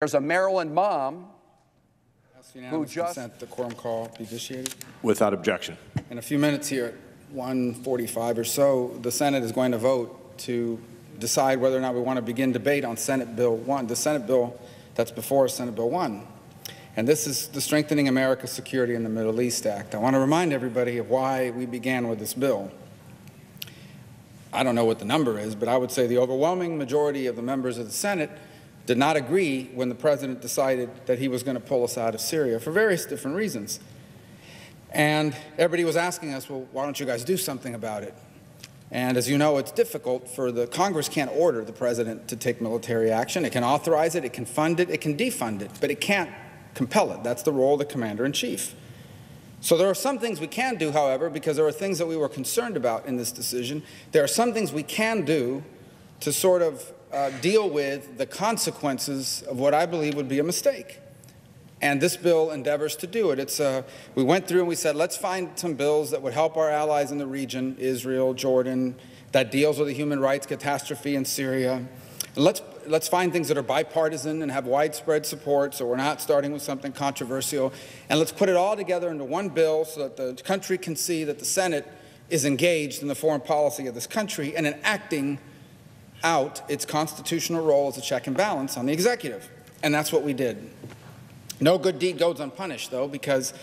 There's a Maryland mom who just consent the quorum call be vitiated. Without objection. In a few minutes here at 1:45 or so, the Senate is going to vote to decide whether or not we want to begin debate on Senate Bill 1, the Senate bill that's before us, Senate Bill 1. And this is the Strengthening America's Security in the Middle East Act. I want to remind everybody of why we began with this bill. I don't know what the number is, but I would say the overwhelming majority of the members of the Senate did not agree when the president decided that he was going to pull us out of Syria for various different reasons. And everybody was asking us, well, why don't you guys do something about it? And as you know, it's difficult for the Congress can't order the president to take military action. It can authorize it, it can fund it, it can defund it, but it can't compel it. That's the role of the commander-in-chief. So there are some things we can do, however, because there are things that we were concerned about in this decision. There are some things we can do to sort of deal with the consequences of what I believe would be a mistake. And this bill endeavors to do it. We went through and we said, let's find some bills that would help our allies in the region, Israel, Jordan, that deals with the human rights catastrophe in Syria. And let's find things that are bipartisan and have widespread support, so we're not starting with something controversial. And let's put it all together into one bill so that the country can see that the Senate is engaged in the foreign policy of this country and in acting out its constitutional role as a check and balance on the executive. And that's what we did. No good deed goes unpunished, though, because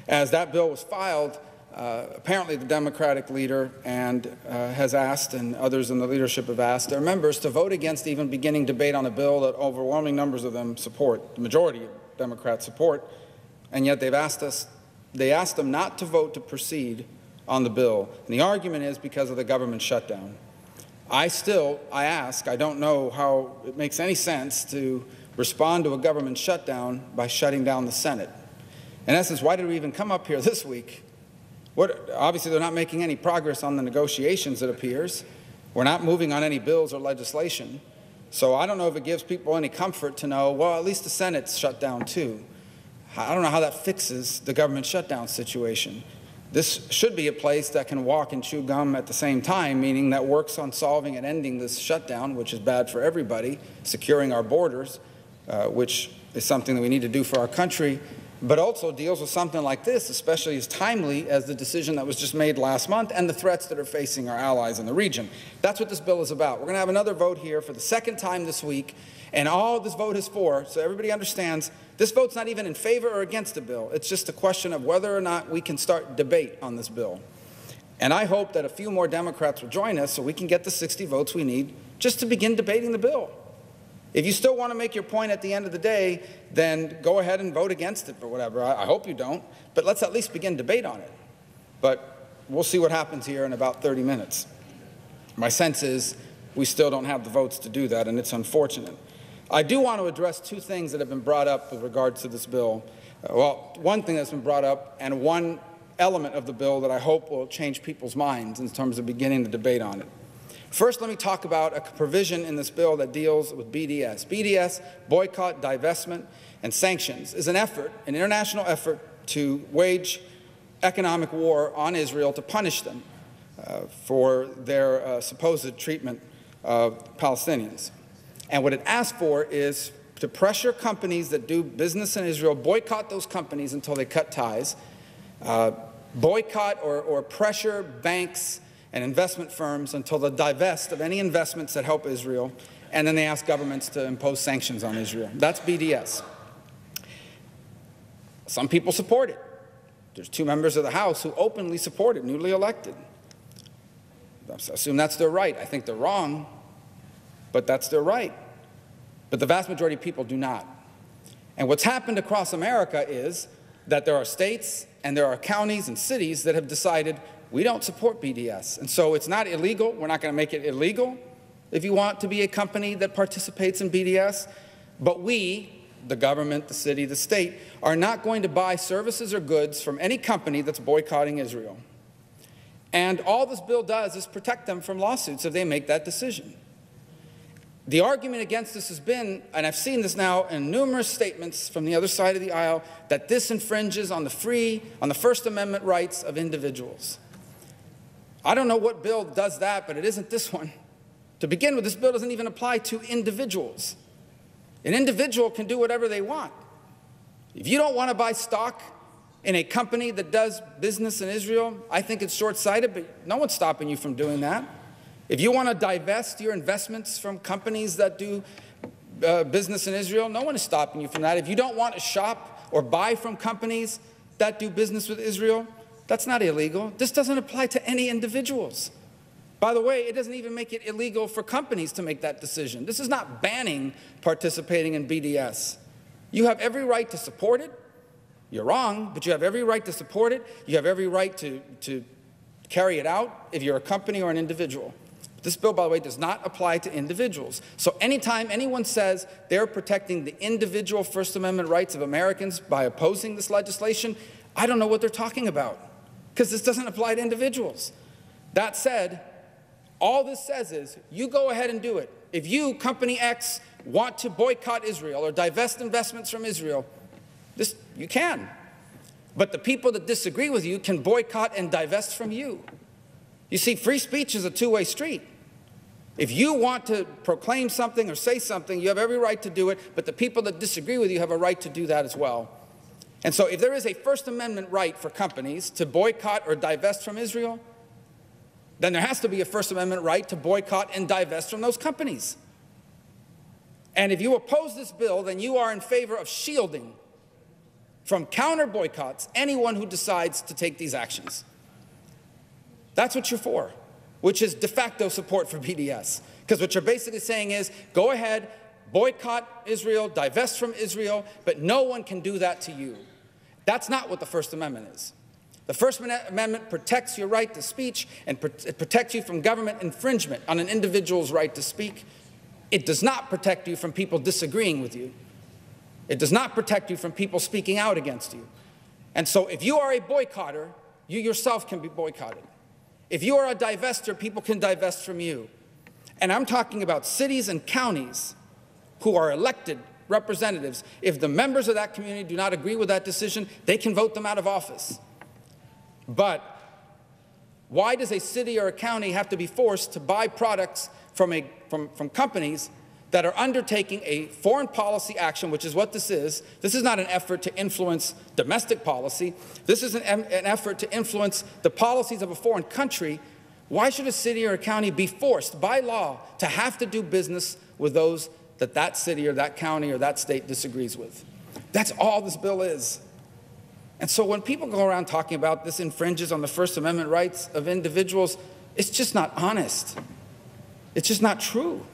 as that bill was filed, apparently the Democratic leader has asked, and others in the leadership have asked, their members to vote against even beginning debate on a bill that overwhelming numbers of them support, the majority of Democrats support, and yet they asked them not to vote to proceed on the bill. And the argument is because of the government shutdown. I don't know how it makes any sense to respond to a government shutdown by shutting down the Senate. In essence, why did we even come up here this week? Obviously, they're not making any progress on the negotiations, it appears. We're not moving on any bills or legislation. So I don't know if it gives people any comfort to know, well, at least the Senate's shut down too. I don't know how that fixes the government shutdown situation. This should be a place that can walk and chew gum at the same time, meaning that works on solving and ending this shutdown, which is bad for everybody, securing our borders, which is something that we need to do for our country, but also deals with something like this, especially as timely as the decision that was just made last month and the threats that are facing our allies in the region. That's what this bill is about. We're going to have another vote here for the second time this week, and all this vote is for, so everybody understands, this vote's not even in favor or against the bill. It's just a question of whether or not we can start debate on this bill. And I hope that a few more Democrats will join us so we can get the 60 votes we need just to begin debating the bill. If you still want to make your point at the end of the day, then go ahead and vote against it or whatever. I hope you don't, but let's at least begin debate on it. But we'll see what happens here in about 30 minutes. My sense is we still don't have the votes to do that, and it's unfortunate. I do want to address two things that have been brought up with regards to this bill. Well, one thing that's been brought up and one element of the bill that I hope will change people's minds in terms of beginning the debate on it. First, let me talk about a provision in this bill that deals with BDS. BDS, boycott, divestment, and sanctions, is an international effort to wage economic war on Israel to punish them for their supposed treatment of Palestinians. And what it asks for is to pressure companies that do business in Israel, boycott those companies until they cut ties, boycott or pressure banks and investment firms until they divest of any investments that help Israel, and then they ask governments to impose sanctions on Israel. That's BDS. Some people support it. There's two members of the House who openly support it, newly elected. I assume that's their right. I think they're wrong, but that's their right. But the vast majority of people do not. And what's happened across America is that there are states and there are counties and cities that have decided we don't support BDS. And so it's not illegal. We're not going to make it illegal if you want to be a company that participates in BDS. But we, the government, the city, the state, are not going to buy services or goods from any company that's boycotting Israel. And all this bill does is protect them from lawsuits if they make that decision. The argument against this has been, and I've seen this now in numerous statements from the other side of the aisle, that this infringes on the First Amendment rights of individuals. I don't know what bill does that, but it isn't this one. To begin with, this bill doesn't even apply to individuals. An individual can do whatever they want. If you don't want to buy stock in a company that does business in Israel, I think it's short-sighted, but no one's stopping you from doing that. If you want to divest your investments from companies that do business in Israel, no one is stopping you from that. If you don't want to shop or buy from companies that do business with Israel, that's not illegal. This doesn't apply to any individuals. By the way, it doesn't even make it illegal for companies to make that decision. This is not banning participating in BDS. You have every right to support it. You're wrong, but you have every right to support it. You have every right to carry it out if you're a company or an individual. This bill, by the way, does not apply to individuals. So anytime anyone says they're protecting the individual First Amendment rights of Americans by opposing this legislation, I don't know what they're talking about, because this doesn't apply to individuals. That said, all this says is you go ahead and do it. If you, Company X, want to boycott Israel or divest investments from Israel, you can. But the people that disagree with you can boycott and divest from you. You see, free speech is a two-way street. If you want to proclaim something or say something, you have every right to do it, but the people that disagree with you have a right to do that as well. And so if there is a First Amendment right for companies to boycott or divest from Israel, then there has to be a First Amendment right to boycott and divest from those companies. And if you oppose this bill, then you are in favor of shielding from counter boycotts anyone who decides to take these actions. That's what you're for, which is de facto support for BDS. Because what you're basically saying is, go ahead, boycott Israel, divest from Israel, but no one can do that to you. That's not what the First Amendment is. The First Amendment protects your right to speech and it protects you from government infringement on an individual's right to speak. It does not protect you from people disagreeing with you. It does not protect you from people speaking out against you. And so if you are a boycotter, you yourself can be boycotted. If you are a divester, people can divest from you. And I'm talking about cities and counties who are elected representatives. If the members of that community do not agree with that decision, they can vote them out of office. But why does a city or a county have to be forced to buy products from companies that are undertaking a foreign policy action, which is what this is? This is not an effort to influence domestic policy. This is an effort to influence the policies of a foreign country. Why should a city or a county be forced by law to have to do business with those that that city or that county or that state disagrees with? That's all this bill is. And so when people go around talking about this infringes on the First Amendment rights of individuals, it's just not honest. It's just not true.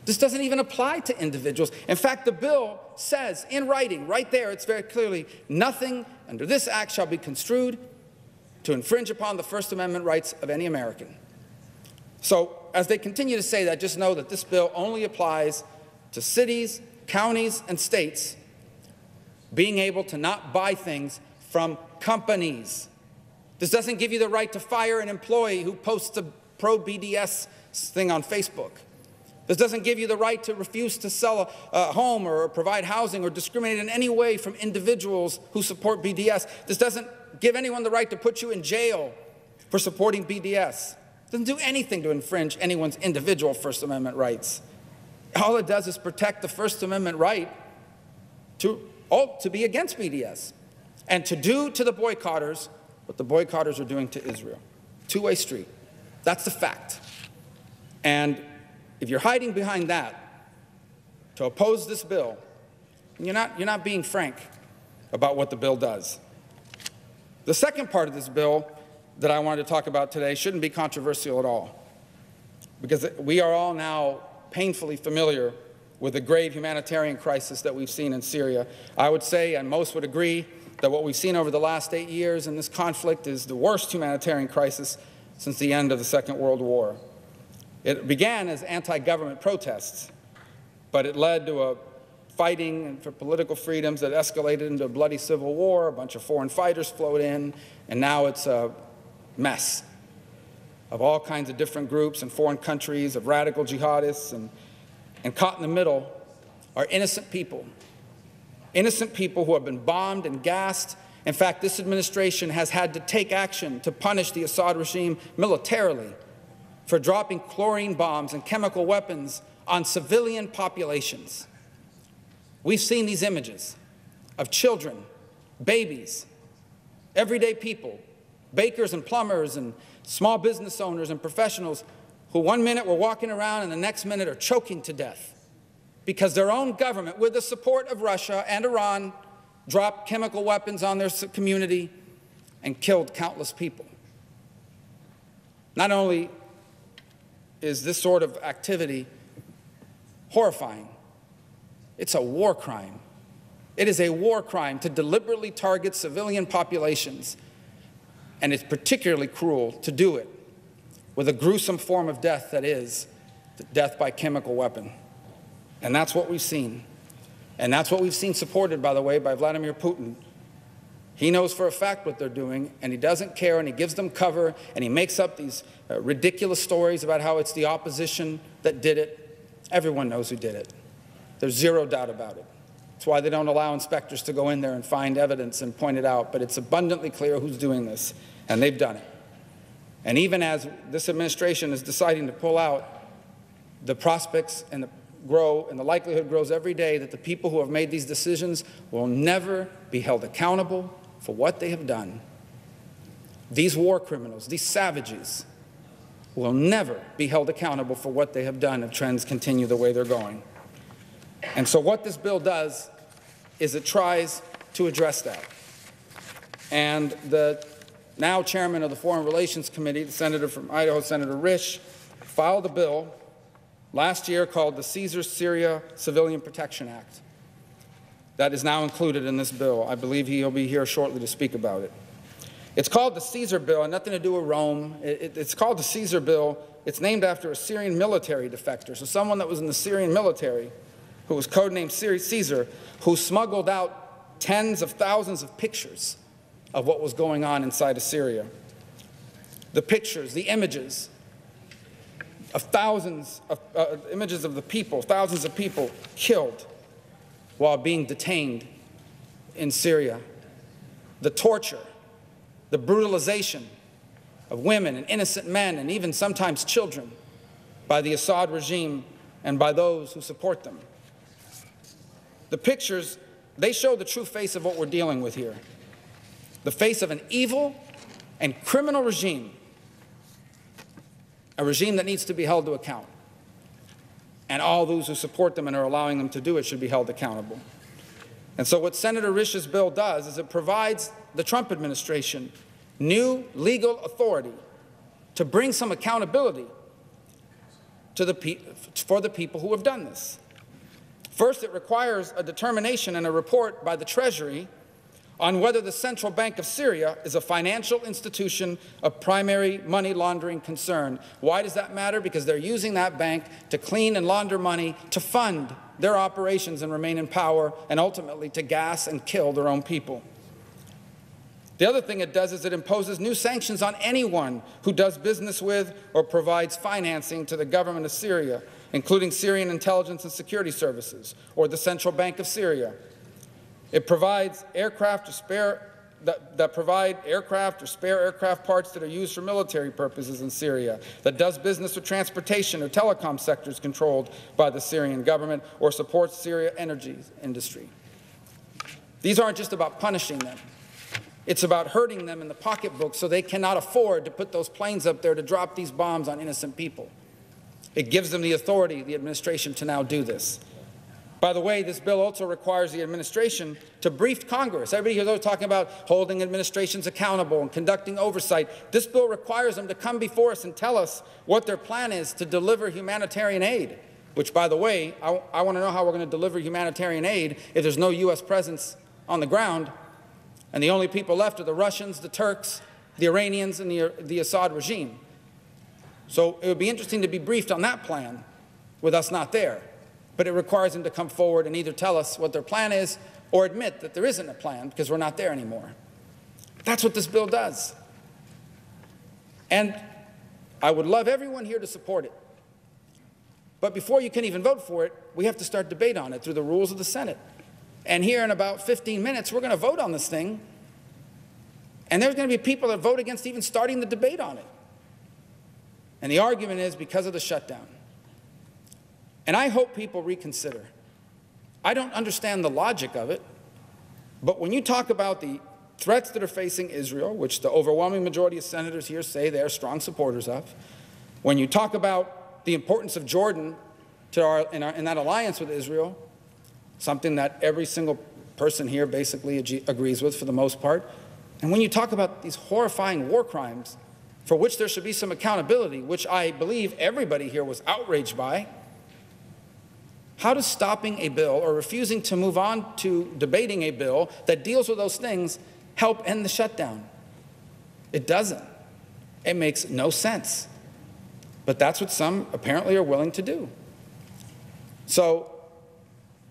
This doesn't even apply to individuals. In fact, the bill says in writing, right there, it's very clearly, nothing under this act shall be construed to infringe upon the First Amendment rights of any American. So as they continue to say that, just know that this bill only applies to cities, counties, and states being able to not buy things from companies. This doesn't give you the right to fire an employee who posts a pro-BDS thing on Facebook. This doesn't give you the right to refuse to sell a home or provide housing or discriminate in any way from individuals who support BDS. This doesn't give anyone the right to put you in jail for supporting BDS. It doesn't do anything to infringe anyone's individual First Amendment rights. All it does is protect the First Amendment right to be against BDS and to do to the boycotters what the boycotters are doing to Israel. Two-way street. That's the fact. And if you're hiding behind that to oppose this bill, you're not being frank about what the bill does. The second part of this bill that I wanted to talk about today shouldn't be controversial at all, because we are all now painfully familiar with the grave humanitarian crisis that we've seen in Syria. I would say, and most would agree, that what we've seen over the last 8 years in this conflict is the worst humanitarian crisis since the end of the Second World War. It began as anti-government protests, but it led to a fighting for political freedoms that escalated into a bloody civil war. A bunch of foreign fighters flowed in, and now it's a mess of all kinds of different groups and foreign countries, of radical jihadists, and caught in the middle are innocent people who have been bombed and gassed. In fact, this administration has had to take action to punish the Assad regime militarily for dropping chlorine bombs and chemical weapons on civilian populations. We've seen these images of children, babies, everyday people, bakers and plumbers and small business owners and professionals who one minute were walking around and the next minute are choking to death because their own government, with the support of Russia and Iran, dropped chemical weapons on their community and killed countless people. Not only is this sort of activity horrifying, it's a war crime. It is a war crime to deliberately target civilian populations, and it's particularly cruel to do it with a gruesome form of death that is death by chemical weapon. And that's what we've seen. And that's what we've seen supported, by the way, by Vladimir Putin. He knows for a fact what they're doing, and he doesn't care, and he gives them cover, and he makes up these ridiculous stories about how it's the opposition that did it. Everyone knows who did it. There's zero doubt about it. That's why they don't allow inspectors to go in there and find evidence and point it out, but it's abundantly clear who's doing this, and they've done it. And even as this administration is deciding to pull out, the prospects and the likelihood grows every day that the people who have made these decisions will never be held accountable for what they have done. These war criminals, these savages, will never be held accountable for what they have done if trends continue the way they're going. And so what this bill does is it tries to address that. And the now chairman of the Foreign Relations Committee, the senator from Idaho, Senator Risch, filed a bill last year called the Caesar Syria Civilian Protection Act. That is now included in this bill. I believe he'll be here shortly to speak about it. It's called the Caesar Bill, and nothing to do with Rome. It's called the Caesar Bill. It's named after a Syrian military defector, so someone that was in the Syrian military who was codenamed Caesar, who smuggled out tens of thousands of pictures of what was going on inside of Syria. The pictures, the images of thousands of images of the people, thousands of people killed while being detained in Syria. The torture, the brutalization of women and innocent men and even sometimes children by the Assad regime and by those who support them. The pictures, they show the true face of what we're dealing with here. The face of an evil and criminal regime, a regime that needs to be held to account. And all those who support them and are allowing them to do it should be held accountable. And so what Senator Risch's bill does is it provides the Trump administration new legal authority to bring some accountability to for the people who have done this. First, it requires a determination and a report by the Treasury on whether the Central Bank of Syria is a financial institution of primary money laundering concern. Why does that matter? Because they're using that bank to clean and launder money to fund their operations and remain in power, and ultimately to gas and kill their own people. The other thing it does is it imposes new sanctions on anyone who does business with or provides financing to the government of Syria, including Syrian intelligence and security services or the Central Bank of Syria. It provides aircraft or spare aircraft parts that are used for military purposes in Syria, that does business with transportation or telecom sectors controlled by the Syrian government, or supports Syria energy industry. These aren't just about punishing them. It's about hurting them in the pocketbook so they cannot afford to put those planes up there to drop these bombs on innocent people. It gives them the authority, the administration, to now do this. By the way, this bill also requires the administration to brief Congress. Everybody here is talking about holding administrations accountable and conducting oversight. This bill requires them to come before us and tell us what their plan is to deliver humanitarian aid, which, by the way, I want to know how we're going to deliver humanitarian aid if there's no U.S. presence on the ground, and the only people left are the Russians, the Turks, the Iranians, and the Assad regime. So it would be interesting to be briefed on that plan with us not there. But it requires them to come forward and either tell us what their plan is or admit that there isn't a plan because we're not there anymore. That's what this bill does. And I would love everyone here to support it. But before you can even vote for it, we have to start debate on it through the rules of the Senate. And here in about 15 minutes, we're going to vote on this thing. And there's going to be people that vote against even starting the debate on it. And the argument is because of the shutdown. And I hope people reconsider. I don't understand the logic of it, but when you talk about the threats that are facing Israel, which the overwhelming majority of senators here say they're strong supporters of, when you talk about the importance of Jordan to in that alliance with Israel, something that every single person here basically agrees with for the most part, and when you talk about these horrifying war crimes for which there should be some accountability, which I believe everybody here was outraged by, how does stopping a bill or refusing to move on to debating a bill that deals with those things help end the shutdown? It doesn't. It makes no sense. But that's what some apparently are willing to do. So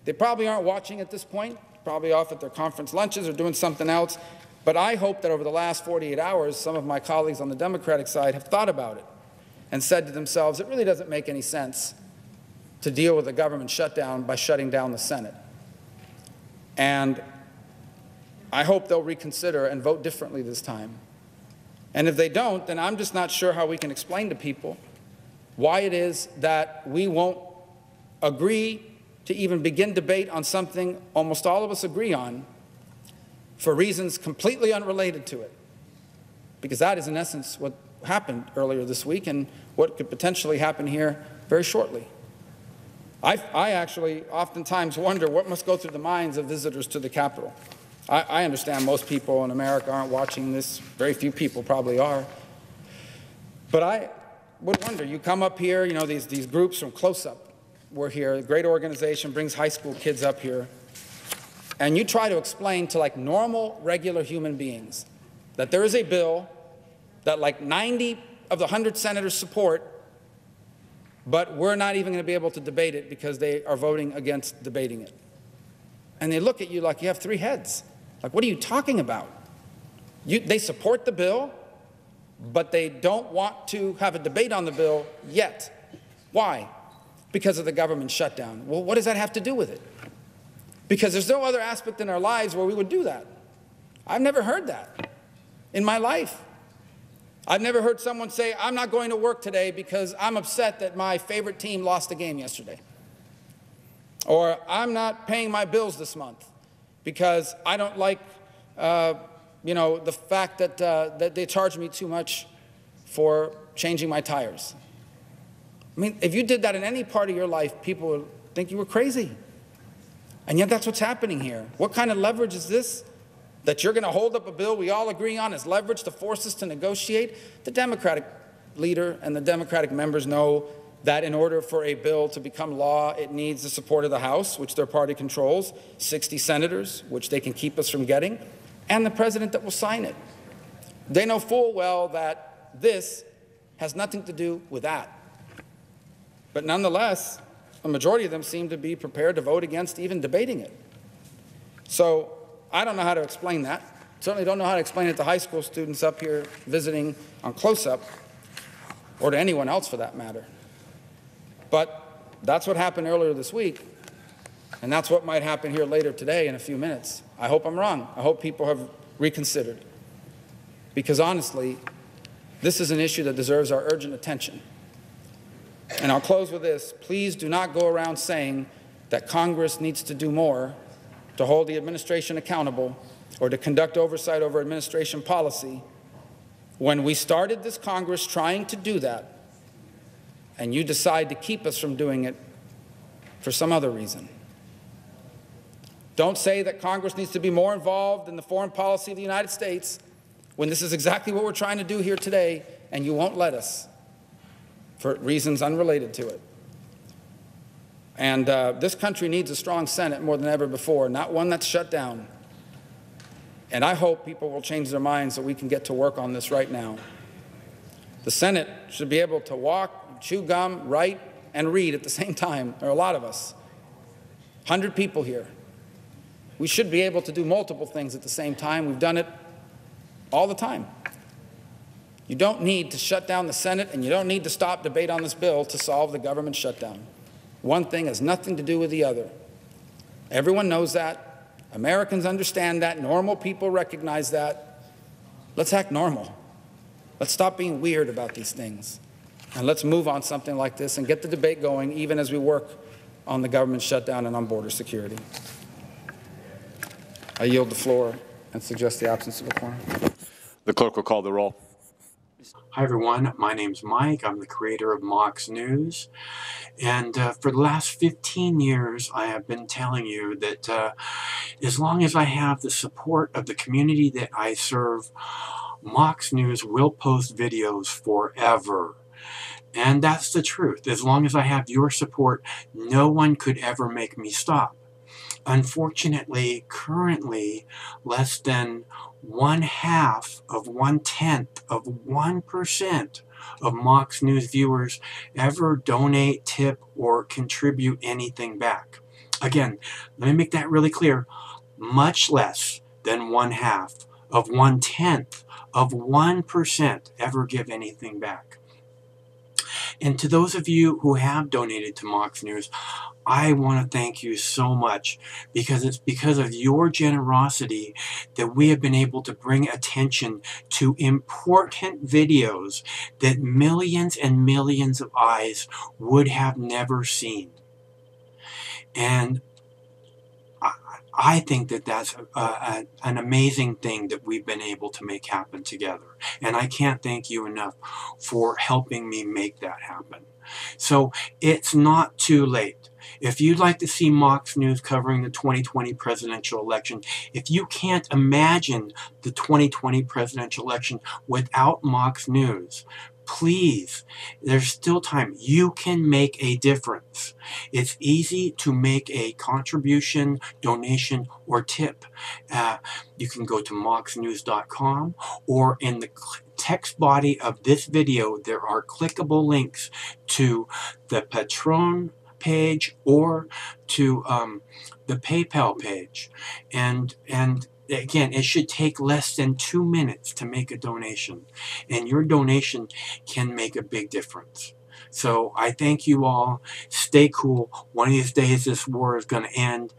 they probably aren't watching at this point, probably off at their conference lunches or doing something else. But I hope that over the last 48 hours, some of my colleagues on the Democratic side have thought about it and said to themselves, it really doesn't make any sense to deal with a government shutdown by shutting down the Senate. And I hope they'll reconsider and vote differently this time. And if they don't, then I'm just not sure how we can explain to people why it is that we won't agree to even begin debate on something almost all of us agree on for reasons completely unrelated to it. Because that is, in essence, what happened earlier this week and what could potentially happen here very shortly. I actually oftentimes wonder what must go through the minds of visitors to the Capitol. I understand most people in America aren't watching this. Very few people probably are. But I would wonder, you come up here, you know, these groups from Close Up were here, a great organization, brings high school kids up here, and you try to explain to like normal, regular human beings that there is a bill that like 90 of the 100 senators support, but we're not even going to be able to debate it because they are voting against debating it. And they look at you like you have three heads. Like, what are you talking about? They support the bill, but they don't want to have a debate on the bill yet. Why? Because of the government shutdown. Well, what does that have to do with it? Because there's no other aspect in our lives where we would do that. I've never heard that in my life. I've never heard someone say, I'm not going to work today because I'm upset that my favorite team lost a game yesterday. Or I'm not paying my bills this month because I don't like, the fact that they charge me too much for changing my tires. I mean, if you did that in any part of your life, people would think you were crazy. And yet that's what's happening here. What kind of leverage is this? That you're going to hold up a bill we all agree on as leverage to force us to negotiate? The Democratic leader and the Democratic members know that in order for a bill to become law, it needs the support of the House, which their party controls, 60 senators, which they can keep us from getting, and the president that will sign it. They know full well that this has nothing to do with that. But nonetheless, a majority of them seem to be prepared to vote against even debating it. So I don't know how to explain that. Certainly don't know how to explain it to high school students up here visiting on Close Up, or to anyone else for that matter. But that's what happened earlier this week, and that's what might happen here later today in a few minutes. I hope I'm wrong. I hope people have reconsidered. Because honestly, this is an issue that deserves our urgent attention. And I'll close with this. Please do not go around saying that Congress needs to do more to hold the administration accountable or to conduct oversight over administration policy when we started this Congress trying to do that, and you decide to keep us from doing it for some other reason. Don't say that Congress needs to be more involved in the foreign policy of the United States when this is exactly what we're trying to do here today, and you won't let us for reasons unrelated to it. And this country needs a strong Senate more than ever before, not one that's shut down. And I hope people will change their minds so we can get to work on this right now. The Senate should be able to walk, chew gum, write, and read at the same time. There are a lot of us, 100 people here. We should be able to do multiple things at the same time. We've done it all the time. You don't need to shut down the Senate, and you don't need to stop debate on this bill to solve the government shutdown. One thing has nothing to do with the other. Everyone knows that. Americans understand that. Normal people recognize that. Let's act normal. Let's stop being weird about these things. And let's move on something like this and get the debate going, even as we work on the government shutdown and on border security. I yield the floor and suggest the absence of a quorum. The clerk will call the roll. Hi everyone, my name's Mike. I'm the creator of Mox News. And for the last 15 years, I have been telling you that as long as I have the support of the community that I serve, Mox News will post videos forever. And that's the truth. As long as I have your support, no one could ever make me stop. Unfortunately, currently, less than 1/2 of 1/10 of 1% of Mox News viewers ever donate, tip, or contribute anything back. Again, let me make that really clear. Much less than 1/2 of 1/10 of 1% ever give anything back. And to those of you who have donated to Mox News, I want to thank you so much, because it's because of your generosity that we have been able to bring attention to important videos that millions and millions of eyes would have never seen. And I think that that's an amazing thing that we've been able to make happen together. And I can't thank you enough for helping me make that happen. So it's not too late. If you'd like to see Mox News covering the 2020 presidential election, if you can't imagine the 2020 presidential election without Mox News, please, there's still time. You can make a difference. It's easy to make a contribution, donation, or tip. You can go to moxnews.com, or in the text body of this video, there are clickable links to the Patreon page or to the PayPal page. And again, it should take less than 2 minutes to make a donation, and your donation can make a big difference. So I thank you all. Stay cool. One of these days this war is going to end,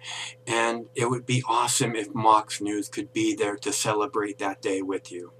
and it would be awesome if Mox News could be there to celebrate that day with you.